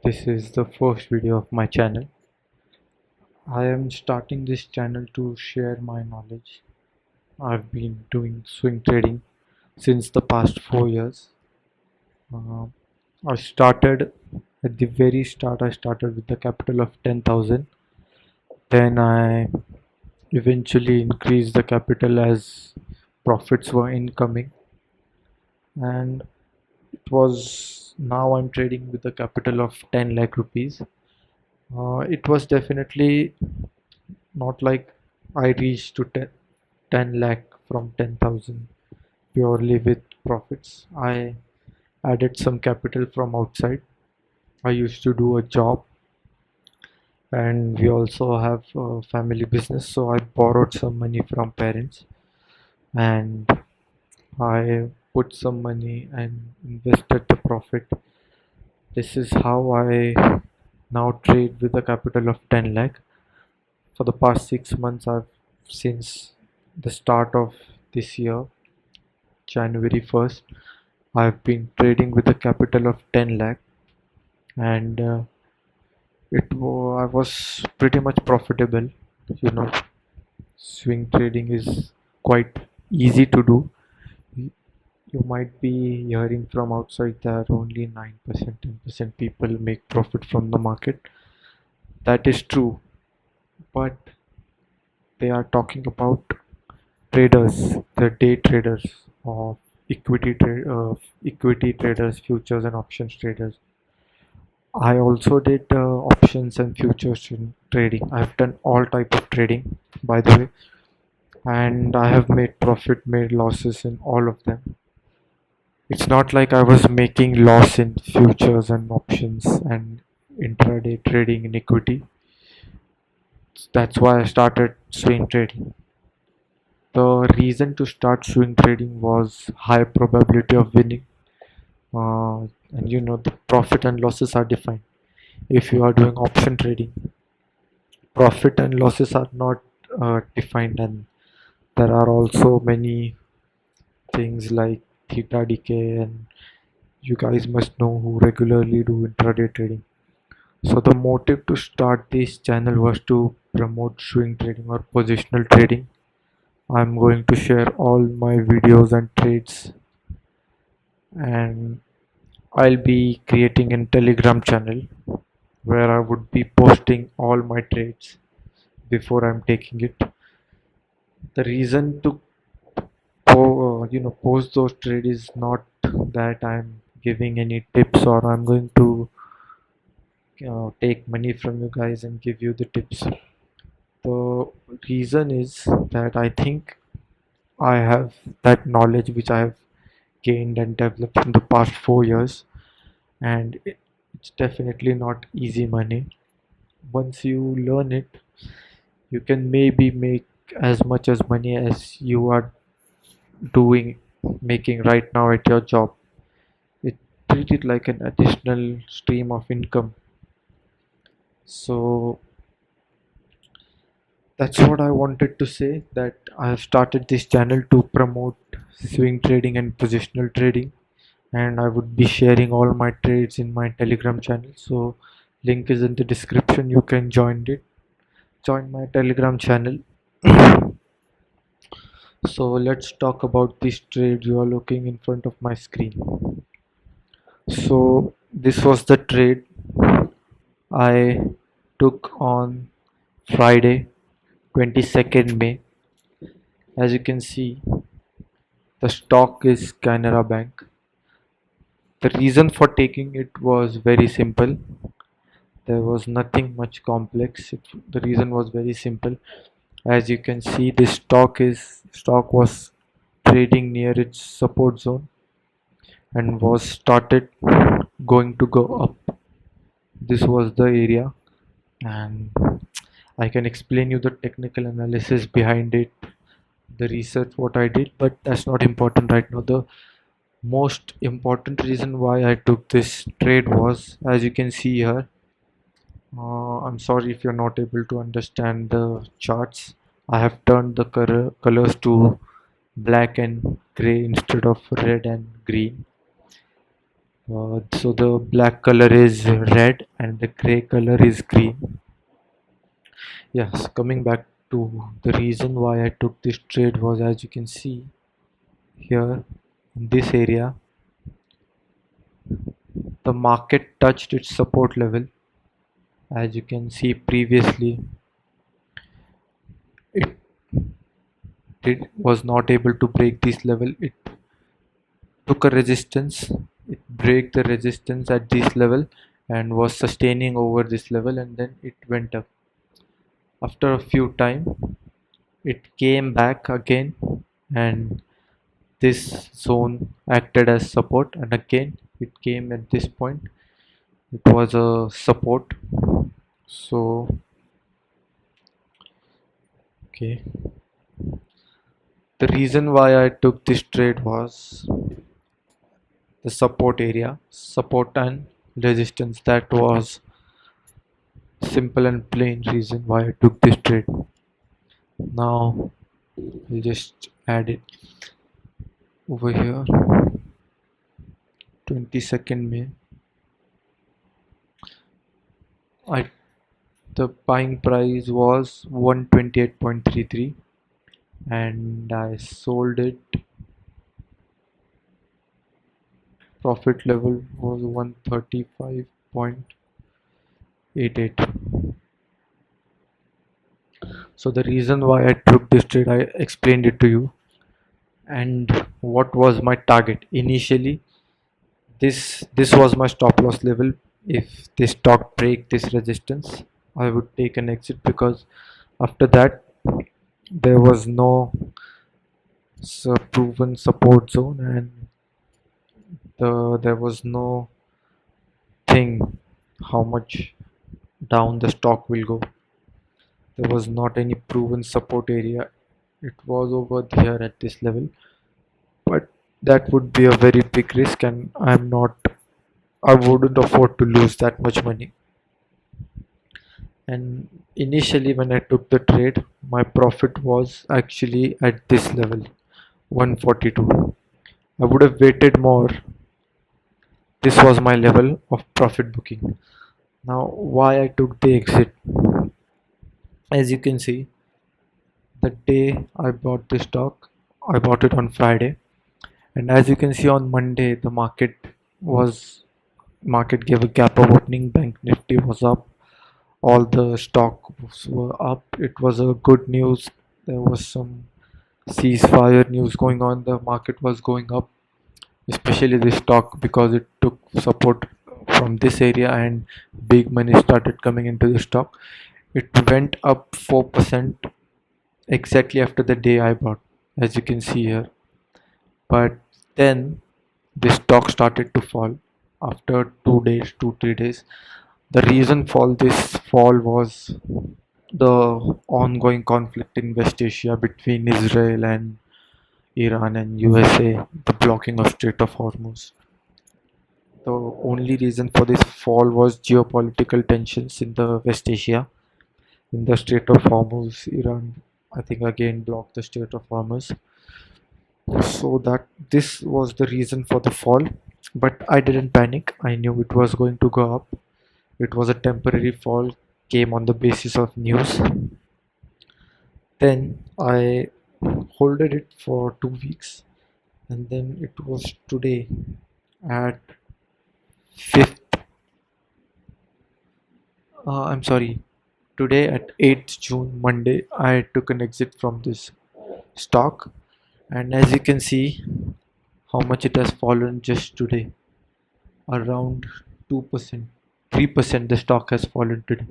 This is the first video of my channel. I am starting this channel to share my knowledge. I've been doing swing trading since the past 4 years. Uh, I started at the very start, I started with the capital of 10,000. Then I eventually increased the capital as profits were incoming, and it was now I'm trading with a capital of 10 lakh rupees. It was definitely not like I reached to 10 lakh from 10,000 purely with profits. I added some capital from outside. I used to do a job, and we also have a family business, so I borrowed some money from parents and I put some money and invested the profit. This is how I now trade with a capital of 10 lakh. For the past 6 months, I've since the start of this year, January 1st, I've been trading with a capital of 10 lakh, and I was pretty much profitable. You know, swing trading is quite easy to do. Y- You might be hearing from outside that only 9%, 10% people make profit from the market. That is true, but they are talking about traders, the day traders of equity traders, futures and options traders. I also did options and futures trading. I've done all type of trading, by the way, and I have made profit, made losses in all of them. It's not like I was making loss in futures and options and intraday trading in equity. That's why I started swing trading. The reason to start swing trading was high probability of winning. And the profit and losses are defined. If you are doing option trading, profit and losses are not defined, and there are also many things like theta decay, and you guys must know who regularly do intraday trading. So the motive to start this channel was to promote swing trading or positional trading. I'm going to share all my videos and trades, and I'll be creating a Telegram channel where I would be posting all my trades before I'm taking it. The reason to post those trades is not that I'm giving any tips or I'm going to take money from you guys and give you the tips. The reason is that I think I have that knowledge which I have gained and developed in the past 4 years, and it's definitely not easy money. Once you learn it, you can maybe make as much as money as you are doing making right now at your job. It treat it like an additional stream of income. So that's what I wanted to say, that I have started this channel to promote swing trading and positional trading, and I would be sharing all my trades in my Telegram channel. So link is in the description. You can join my Telegram channel. So let's talk about this trade you are looking in front of my screen. So this was the trade I took on Friday 22nd May. As you can see, the stock is Canara Bank. The reason for taking it was very simple. There was nothing much complex. The reason was very simple. As you can see, this stock was trading near its support zone and was started going to go up. This was the area, and I can explain you the technical analysis behind it, the research what I did, but that's not important right now. The most important reason why I took this trade was, as you can see here, I'm sorry if you're not able to understand the charts. I have turned the colors to black and gray instead of red and green. So the black color is red and the gray color is green. Yes, coming back to the reason why I took this trade was, as you can see here in this area, the market touched its support level. As you can see previously, it was not able to break this level. It took a resistance, it break the resistance at this level and was sustaining over this level, and then it went up. After a few time, it came back again, and this zone acted as support, and again it came at this point. It was a support. So okay, the reason why I took this trade was the support area, support and resistance. That was simple and plain reason why I took this trade. Now I'll just add it over here. 22nd May. I The buying price was 128.33 and I sold it. Profit level was 135.88. So the reason why I took this trade, I explained it to you. And what was my target initially? This was my stop loss level. If this stock break this resistance, I would take an exit, because after that there was no proven support zone, and there was no thing how much down the stock will go. There was not any proven support area. It was over here at this level, but that would be a very big risk, and I wouldn't afford to lose that much money. And initially when I took the trade, my profit was actually at this level, 142. I would have waited more. This was my level of profit booking. Now why I took the exit? As you can see, the day I bought the stock, I bought it on Friday, and as you can see on Monday the market gave a gap of opening. Bank Nifty was up, all the stocks were up. It was a good news. There was some ceasefire news going on. The market was going up, especially this stock, because it took support from this area and big money started coming into the stock. It went up 4% exactly after the day I bought, as you can see here. But then the stock started to fall after 2 days, 2 3 days. The reason for this fall was the ongoing conflict in West Asia between Israel and Iran and USA, the blocking of Strait of Hormuz. The only reason for this fall was geopolitical tensions in the West Asia. In the Strait of Hormuz, Iran, I think, again blocked the Strait of Hormuz. So that this was the reason for the fall. But I didn't panic. I knew it was going to go up. It was a temporary fall, came on the basis of news. Then I holded it for 2 weeks, and then it was today at 5th. I'm sorry. Today at 8th June, Monday, I took an exit from this stock, and as you can see, how much it has fallen just today. Around 2%, 3% the stock has fallen today.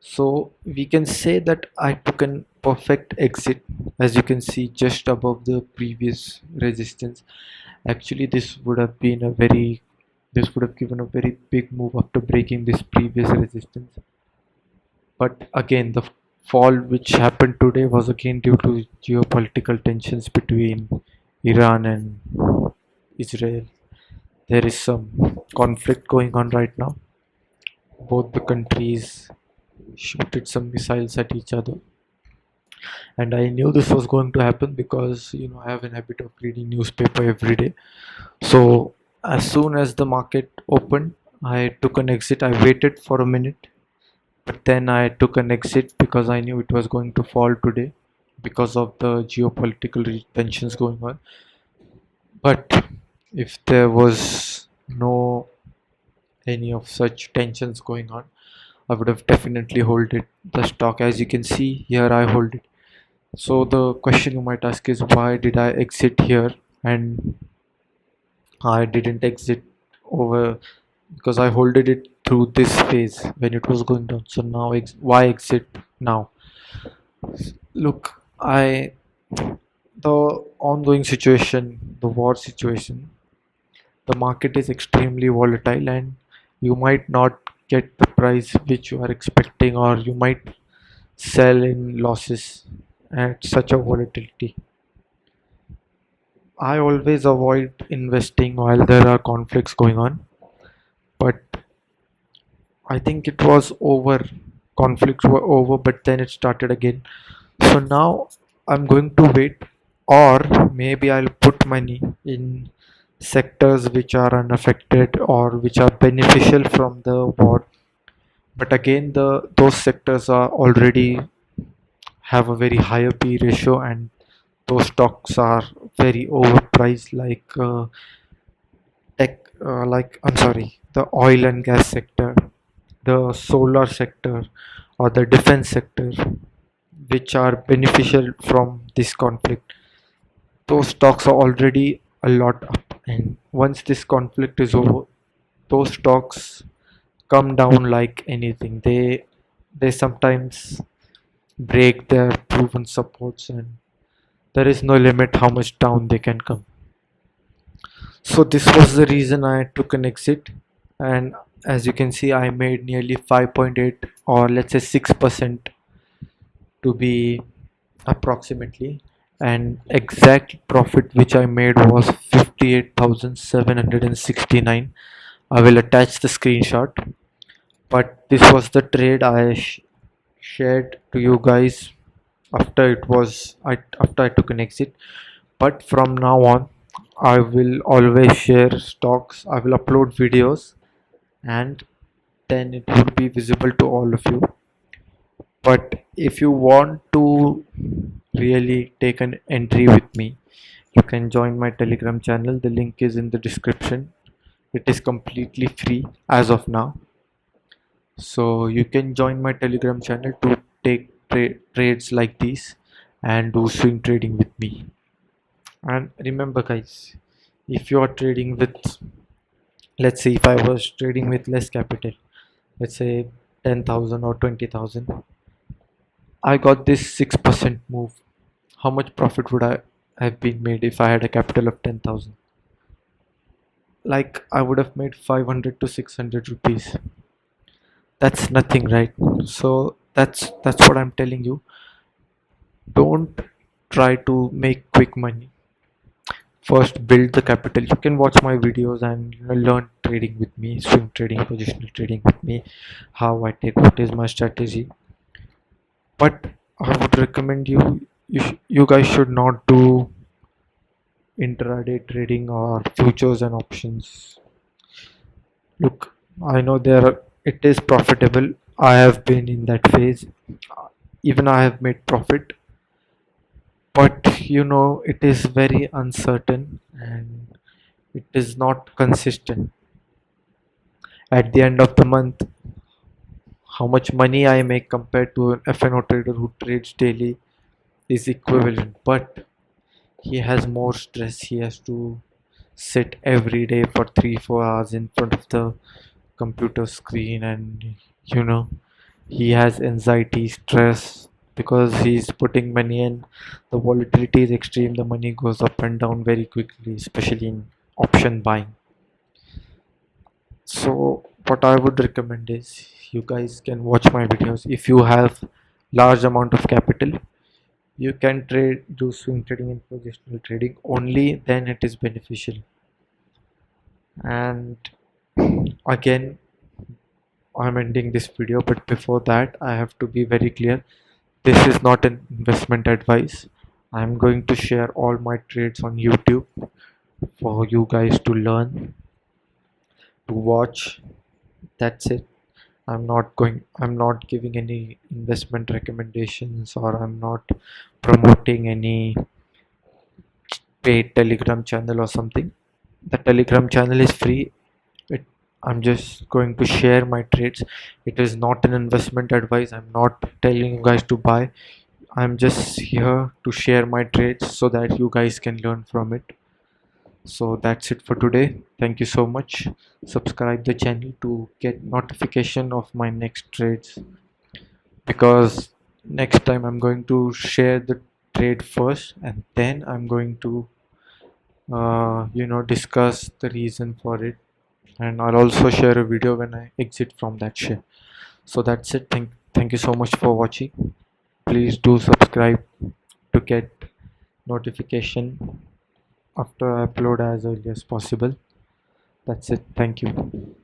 So we can say that I took an perfect exit, as you can see just above the previous resistance. Actually, this would have given a very big move after breaking this previous resistance. But again, the fall which happened today was again due to geopolitical tensions between Iran and Israel. There is some conflict going on right now. Both the countries shooted some missiles at each other, and I knew this was going to happen because I have an habit of reading newspaper every day. So As soon as the market opened, I took an exit. I waited for a minute, but then I took an exit because I knew it was going to fall today because of the geopolitical tensions going on. But if there was no any of such tensions going on, I would have definitely hold it the stock. As you can see here, I hold it. So the question you might ask is, why did I exit here and I didn't exit over, because I holded it through this phase when it was going down. So now why exit now? Look, I the ongoing situation, the war situation, the market is extremely volatile, and you might not get the price which you are expecting, or you might sell in losses at such a volatility. I always avoid investing while there are conflicts going on, but I think it was over. Conflicts were over, but then it started again. So now I'm going to wait, or maybe I'll put money in sectors which are unaffected or which are beneficial from the war. But again, the those sectors are already have a very higher P ratio, and those stocks are very overpriced, like I'm sorry, the oil and gas sector, the solar sector, or the defense sector, which are beneficial from this conflict. Those stocks are already a lot up, and once this conflict is over, those stocks come down like anything. They sometimes break their proven supports, and there is no limit how much down they can come. So this was the reason I took an exit, and as you can see, I made nearly 5.8, or let's say 6% to be approximately, and exact profit which I made was 58,769. I will attach the screenshot, but this was the trade I shared to you guys after I took an exit. But from now on, I will always share stocks, I will upload videos, and then it would be visible to all of you. But if you want to really take an entry with me, you can join my Telegram channel. The link is in the description. It is completely free as of now. So you can join my Telegram channel to take trades like these and do swing trading with me. And remember, guys, if you are trading with, let's say, if I was trading with less capital, let's say 10,000 or 20,000, I got this 6% move. How much profit would I have been made if I had a capital of 10,000? Like, I would have made 500 to 600 rupees. That's nothing, right? So that's what I'm telling you. Don't try to make quick money. First, build the capital. You can watch my videos and learn trading with me, swing trading, positional trading with me, how I take, what is my strategy. But I would recommend you guys should not do intraday trading or futures and options. Look, I know it is profitable. I have been in that phase. Even I have made profit, but it is very uncertain, and it is not consistent. At the end of the month, how much money I make compared to an FNO trader who trades daily is equivalent, but he has more stress. He has to sit every day for 3 4 hours in front of the computer screen, and you know he has anxiety, stress, because he's putting money in. The volatility is extreme, the money goes up and down very quickly, especially in option buying. So what I would recommend is, you guys can watch my videos. If you have large amount of capital, you can do swing trading and positional trading, only then it is beneficial. And again, I'm ending this video, but before that I have to be very clear. This is not an investment advice. I'm going to share all my trades on YouTube for you guys to learn. to watch. That's it. I'm not giving any investment recommendations, or I'm not promoting any paid Telegram channel or something. The Telegram channel is free. it, I'm just going to share my trades. It is not an investment advice. I'm not telling you guys to buy. I'm just here to share my trades so that you guys can learn from it. So that's it for today. Thank you so much. Subscribe the channel to get notification of my next trades, because next time I'm going to share the trade first, and then I'm going to discuss the reason for it, and I'll also share a video when I exit from that share. So that's it. Thank you so much for watching. Please do subscribe to get notification after I upload as early as possible. That's it. Thank you.